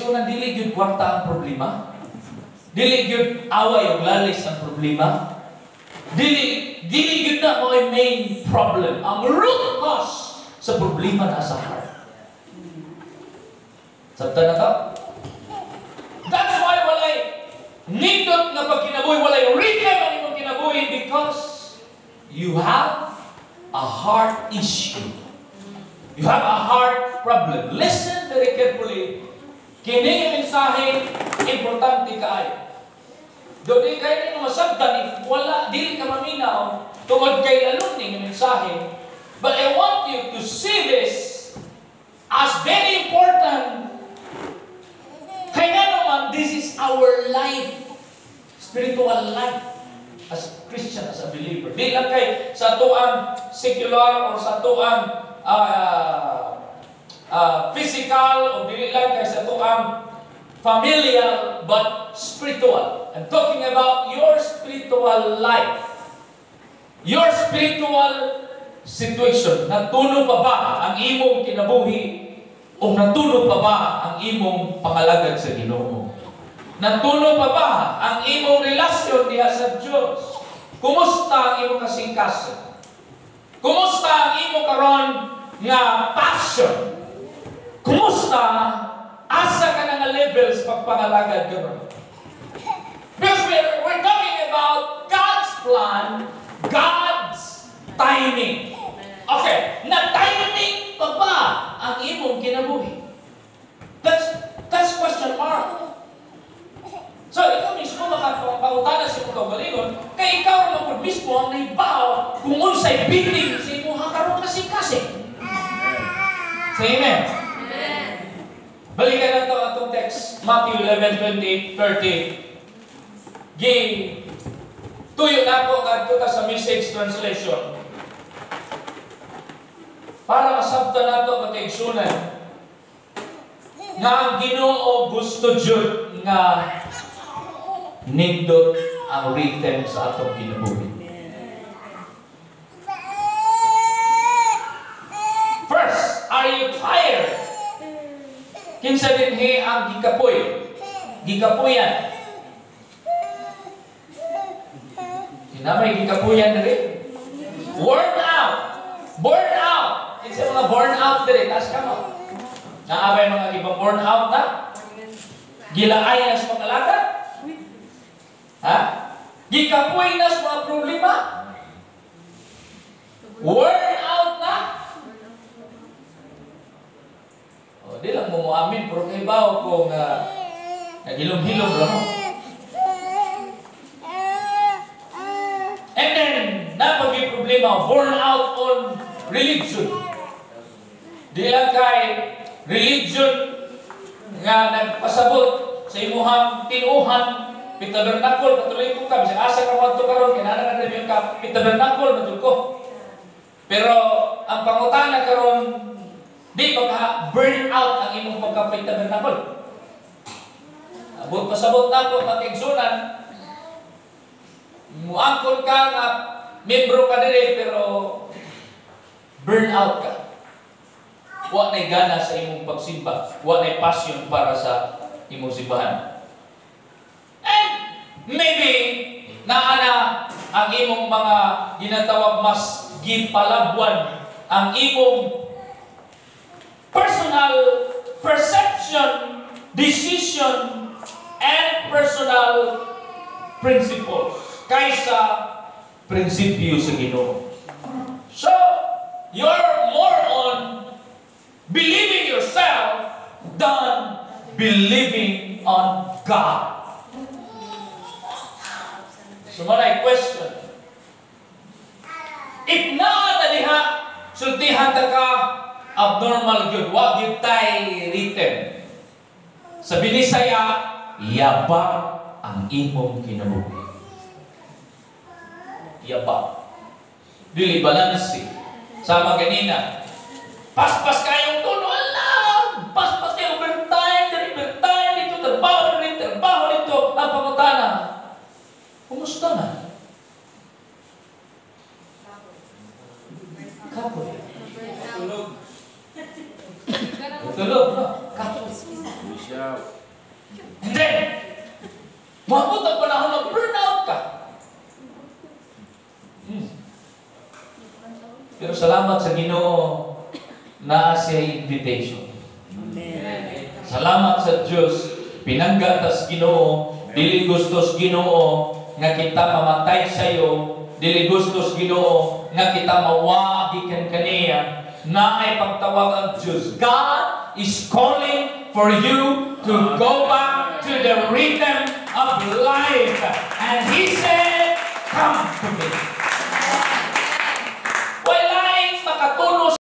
igsunan, dili gyud kwarta ang problema. Dili gyud away o lalis ang problema. Dili gyud na mo ang main problem. Ang root cause sa problema na sa heart. Sabta na ka? That's why walay nindot nga pagkinabuhi, walay rhythm ang imong kinabuhi because you have a heart issue. You have a heart problem. Listen very carefully. Kini yung mensahe, importante kaayo. Doon kayo nyo masabdan, if wala, dili ka maminaw, tungod kay lalong yung mensahe. But I want you to see this as very important. Kaya naman, this is our life, spiritual life, as a Christian, as a believer. Di lang kay sa tuang secular or sa tuang physical o dili lang kay sa tuang familial, but spiritual. I'm talking about your spiritual life. Your spiritual situation. Natulo pa ba ang imong kinabuhi o natulo pa ba ang imong pangalagad sa Ginoo? Natulo pa ba ang imong relasyon diha sa Dios? Kumusta ang imong kasingkasan? Kumusta ang imong karon nga passion? Kumusta? Asa ka na nga levels pagpangalagad karon? Because we're talking about God's plan, God's timing. Okay, na-timing pa ba ang imong kinabuhi? That's question mark. So, ikaw mismo makapangutana sa imong kaugalingon, kay ikaw naman mismo ang naibaw kung unsay biting sa imong karon kasing-kasing. Say amen. Balikan na ito atong text, Matthew 11:20, 30. Tuyo na po kadto ta sa Message translation. Para masabtan nato makaigsunan nga ang Ginoo gusto jud nga nindot ang rhythm sa atong kinabuhi. First, are you tired? Kinsa dinhi ang gikapoy? Gikapuyan. Kinamay gikapuyan diri? Worn out. Burn out. Kinsa mga burn out diri? Tas kamo. Naabay mga ibang burn out na? Gilaay na sa pangalagad? Ha? Gikapoy na sa mga problema? Worn out na? Di lang mo amin, pero kay bao kung nagilom-hilom lang mo. And then, napag-i problema, burn out on religion. Di lang kay religion nga nagpasabot sa imuhang tinuhan, pitabernakol, patuloy ko ka, bisang asa ka wanto karon kinahanglan na yung ka, pitabernakol, matud ko. Pero, ang pangutana karon di ba burn out ang imong pagka-tabernacle? Abot pasabot na po makaigsunan. Muangkon ka nga membro ka diri pero burn out ka. Wa nay gana sa imong pagsimba, wa nay passion para sa imong simbahan. And maybe naana ang imong mga ginatawag mas gipalabwan ang imong personal perception, decision, and personal principles kaysa prinsipyo sa Ginoo. So, you're more on believing yourself than believing on God. So, manay question. If na diha, sultihan ta ka abnormal gyud, wa gyud tay written. Sa Binisaya, yaba ang imong kinabuhi. Yaba. Dili balansi. Sama ganina. Paspas kayong tuno, alam! Paspas kayo overtime, dito, trabaho dito, ang pangutana. Kumusta na? Kapoy. Tulog, no? Kapoy. And then, maabot ang panahon na burnout ka. Pero salamat sa Ginoo na siya invitation. Salamat sa Diyos, pinanggatas Ginoo, dili gustos Ginoo nga kita mamatay sa iyo, dili gustos Ginoo nga kita mawagi kaniya, na ay pagtawag ang Diyos. God is calling for you to go back to the rhythm of life. And He said, come to me.